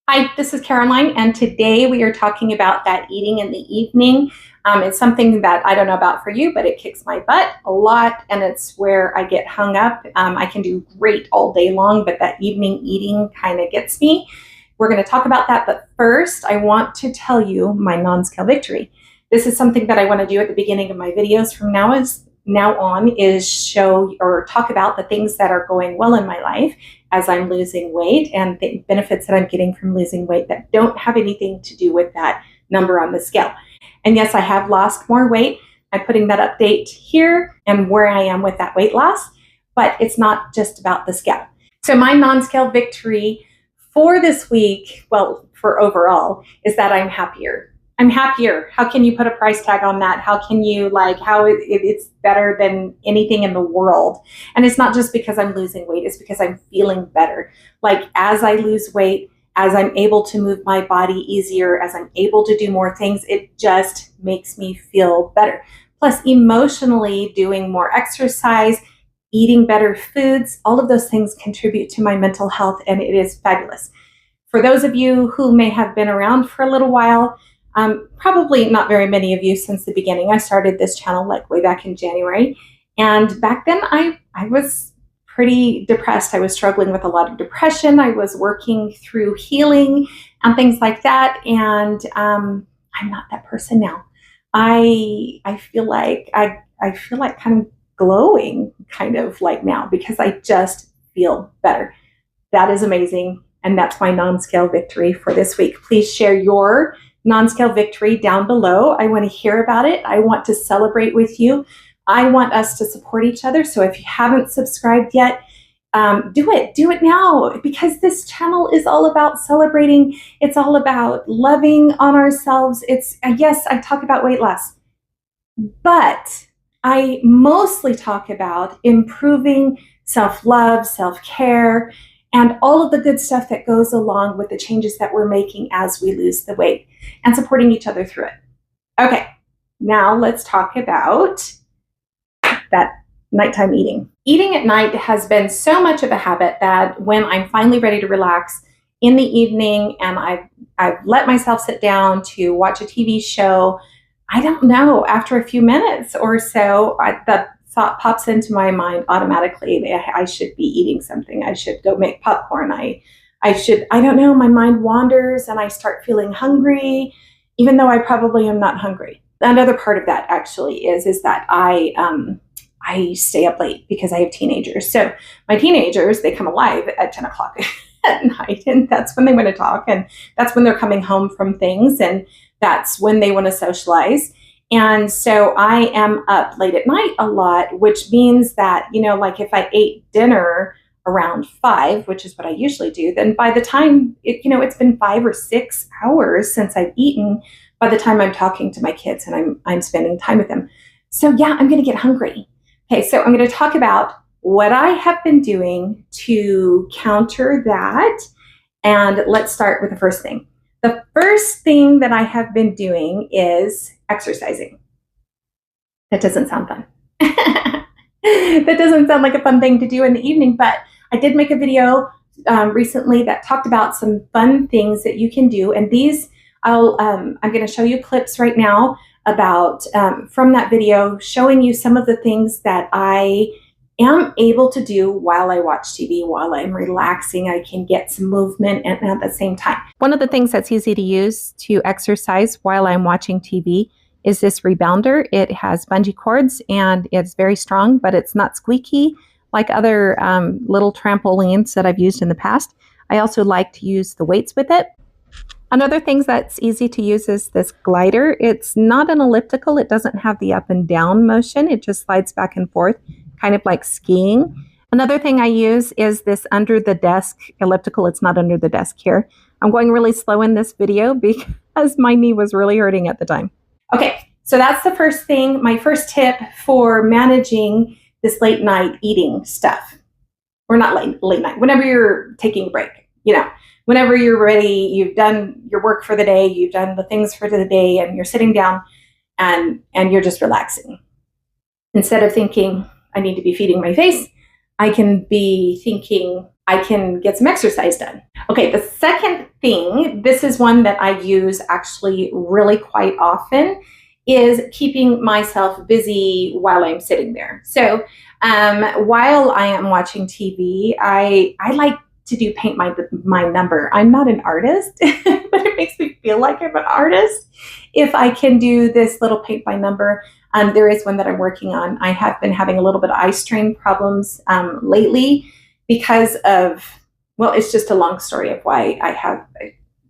Hi, this is Caroline, and today we are talking about that eating in the evening. It's something that I don't know about for you, but it kicks my butt a lot, and it's where I get hung up. I can do great all day long, but that evening eating kind of gets me. We're going to talk about that, but first, I want to tell you my non-scale victory. This is something that I want to do at the beginning of my videos from now on is show or talk about the things that are going well in my life as I'm losing weight and the benefits that I'm getting from losing weight that don't have anything to do with that number on the scale. And yes, I have lost more weight. I'm putting that update here and where I am with that weight loss, but it's not just about the scale. So my non-scale victory for this week, well, for overall, is that I'm happier. I'm happier. How can you put a price tag on that? How can you it's better than anything in the world? And it's not just because I'm losing weight, it's because I'm feeling better. Like as I lose weight, as I'm able to move my body easier, as I'm able to do more things, it just makes me feel better. Plus emotionally doing more exercise, eating better foods, all of those things contribute to my mental health, and it is fabulous. For those of you who may have been around for a little while, probably not very many of you since the beginning. I started this channel like way back in January. And back then I was pretty depressed. I was struggling with a lot of depression. I was working through healing and things like that. And I'm not that person now. I feel like I feel like kind of glowing kind of like now because I just feel better. That is amazing. And that's my non-scale victory for this week. Please share your non-scale victory down below. I want to hear about it. I want to celebrate with you. I want us to support each other. So if you haven't subscribed yet, do it. Do it now because this channel is all about celebrating. It's all about loving on ourselves. It's yes, I talk about weight loss, but I mostly talk about improving self-love, self-care, and all of the good stuff that goes along with the changes that we're making as we lose the weight and supporting each other through it. Okay, now let's talk about that nighttime eating. Eating at night has been so much of a habit that when I'm finally ready to relax in the evening and I've let myself sit down to watch a TV show, I don't know, after a few minutes or so, the thought pops into my mind automatically. I should be eating something. I should go make popcorn. I don't know, my mind wanders and I start feeling hungry, even though I probably am not hungry. Another part of that actually is that I stay up late because I have teenagers. So my teenagers, they come alive at 10 o'clock at night, and that's when they want to talk, and that's when they're coming home from things, and that's when they want to socialize. And so I am up late at night a lot, which means that, like if I ate dinner around 5, which is what I usually do, then by the time, it's been 5 or 6 hours since I've eaten by the time I'm talking to my kids and I'm spending time with them. So yeah, I'm going to get hungry. Okay, so I'm going to talk about what I have been doing to counter that. And let's start with the first thing. The first thing that I have been doing is exercising. That doesn't sound fun. That doesn't sound like a fun thing to do in the evening, but I did make a video recently that talked about some fun things that you can do. And these, I'm going to show you clips right now about from that video, showing you some of the things that I am able to do while I watch TV, while I'm relaxing. I can get some movement and at the same time. One of the things that's easy to use to exercise while I'm watching TV is this rebounder. It has bungee cords and it's very strong, but it's not squeaky like other little trampolines that I've used in the past. I also like to use the weights with it. Another thing that's easy to use is this glider. It's not an elliptical. It doesn't have the up and down motion. It just slides back and forth, kind of like skiing. Another thing I use is this under the desk elliptical. It's not under the desk here. I'm going really slow in this video because my knee was really hurting at the time. Okay, so that's the first thing, my first tip for managing this late night eating stuff. Or not late night, whenever you're taking a break, whenever you're ready, you've done your work for the day, you've done the things for the day, and you're sitting down and you're just relaxing. Instead of thinking, I need to be feeding my face, I can be thinking I can get some exercise done. Okay, the second thing, this is one that I use actually really quite often, is keeping myself busy while I'm sitting there. So while I am watching TV, I like to do paint my number. I'm not an artist, but it makes me feel like I'm an artist if I can do this little paint by number. There is one that I'm working on. I have been having a little bit of eye strain problems lately because of, well, it's just a long story of why I have,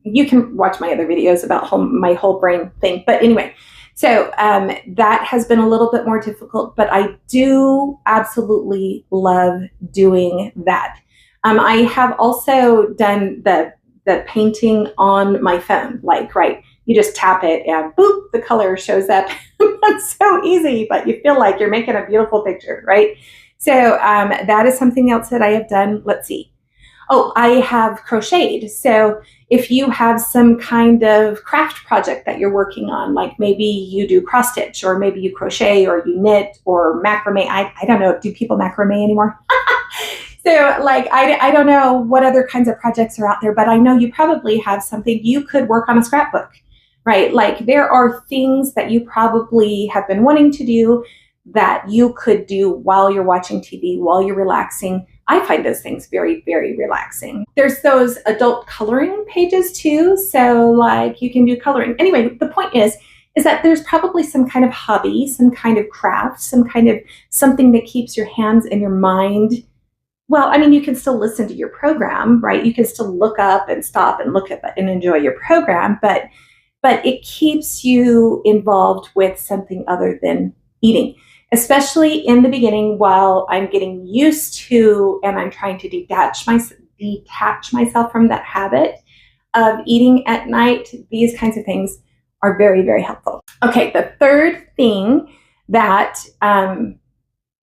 you can watch my other videos about my whole brain thing. But anyway, so that has been a little bit more difficult, but I do absolutely love doing that. I have also done the painting on my phone, like, right, you just tap it and boop, the color shows up. That's so easy, but you feel like you're making a beautiful picture, right? So that is something else that I have done. Let's see. Oh, I have crocheted. So if you have some kind of craft project that you're working on, like maybe you do cross stitch, or maybe you crochet, or you knit, or macrame. I don't know. Do people macrame anymore? So like, I don't know what other kinds of projects are out there, but I know you probably have something. You could work on a scrapbook, right? Like there are things that you probably have been wanting to do that you could do while you're watching TV, while you're relaxing. I find those things very, very relaxing. There's those adult coloring pages too. So like you can do coloring. Anyway, the point is that there's probably some kind of hobby, some kind of craft, some kind of something that keeps your hands and your mind. Well, I mean, you can still listen to your program, right? You can still look up and stop and look at and enjoy your program, but it keeps you involved with something other than eating, especially in the beginning while I'm getting used to and I'm trying to detach myself from that habit of eating at night. These kinds of things are very, very helpful. Okay, the third thing that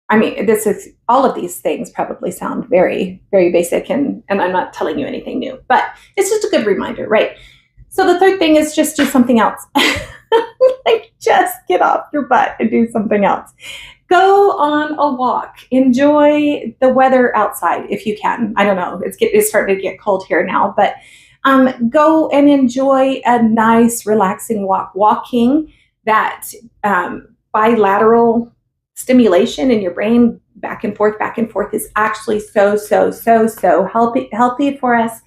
I mean, this is, all of these things probably sound very, very basic, and I'm not telling you anything new, but it's just a good reminder, right? So the third thing is just do something else. Like just get off your butt and do something else. Go on a walk. Enjoy the weather outside if you can. I don't know, it's starting to get cold here now, but go and enjoy a nice, relaxing walk. Walking, that bilateral stimulation in your brain back and forth is actually so healthy for us.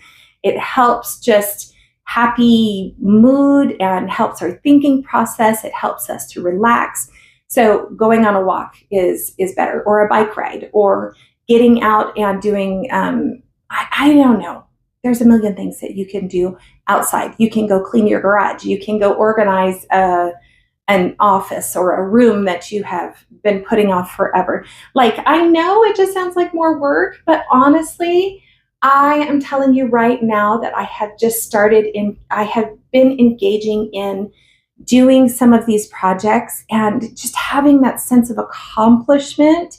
It helps just happy mood and helps our thinking process. It helps us to relax. So going on a walk is better, or a bike ride, or getting out and doing, I don't know. There's a million things that you can do outside. You can go clean your garage. You can go organize an office or a room that you have been putting off forever. Like, I know it just sounds like more work, but honestly, I am telling you right now that I have been engaging in doing some of these projects, and just having that sense of accomplishment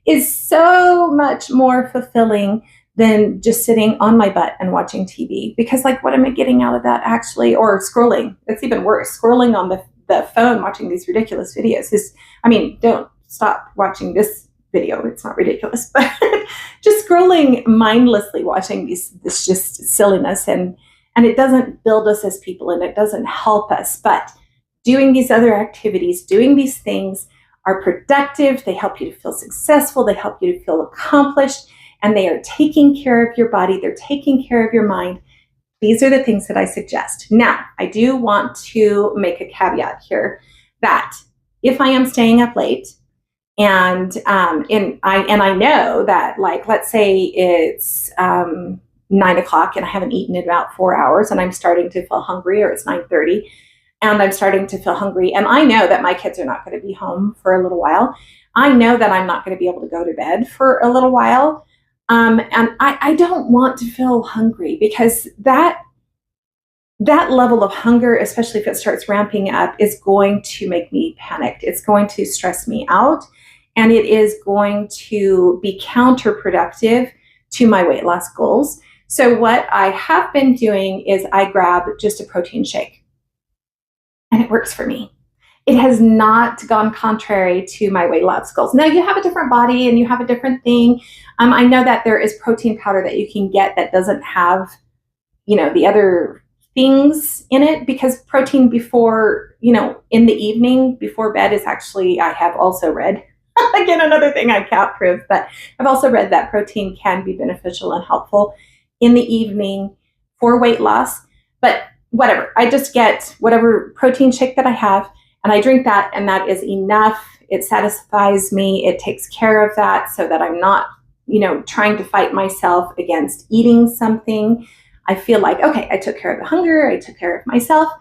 is so much more fulfilling than just sitting on my butt and watching TV. Because like, what am I getting out of that actually? Or scrolling. It's even worse. Scrolling on the phone, watching these ridiculous videos is, I mean, don't stop watching this video. It's not ridiculous, but just scrolling mindlessly, watching this just silliness, and it doesn't build us as people, and it doesn't help us. But doing these other activities, doing these things are productive. They help you to feel successful. They help you to feel accomplished, and they are taking care of your body. They're taking care of your mind. These are the things that I suggest. Now, I do want to make a caveat here that if I am staying up late, and I know that, like, let's say it's 9 o'clock and I haven't eaten in about 4 hours, and I'm starting to feel hungry, or it's 9:30 and I'm starting to feel hungry, and I know that my kids are not going to be home for a little while. I know that I'm not going to be able to go to bed for a little while. And I don't want to feel hungry, because that level of hunger, especially if it starts ramping up, is going to make me panic. It's going to stress me out, and it is going to be counterproductive to my weight loss goals. So what I have been doing is I grab just a protein shake, and it works for me. It has not gone contrary to my weight loss goals. Now, you have a different body and you have a different thing. I know that there is protein powder that you can get that doesn't have, the other things in it, because protein before, in the evening before bed is actually, I have also read, again, another thing I can't prove, but I've also read that protein can be beneficial and helpful in the evening for weight loss. But whatever, I just get whatever protein shake that I have and I drink that, and that is enough. It satisfies me. It takes care of that so that I'm not, trying to fight myself against eating something. I feel like, okay, I took care of the hunger, I took care of myself,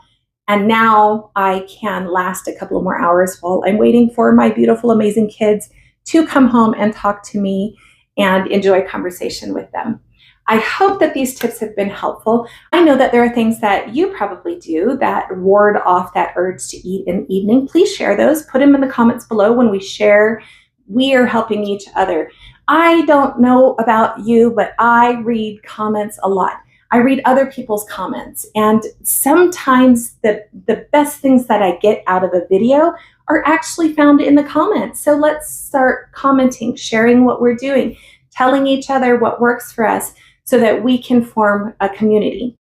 and now I can last a couple of more hours while I'm waiting for my beautiful, amazing kids to come home and talk to me and enjoy conversation with them. I hope that these tips have been helpful. I know that there are things that you probably do that ward off that urge to eat in the evening. Please share those. Put them in the comments below. When we share, we are helping each other. I don't know about you, but I read comments a lot. I read other people's comments, and sometimes the best things that I get out of a video are actually found in the comments. So let's start commenting, sharing what we're doing, telling each other what works for us so that we can form a community.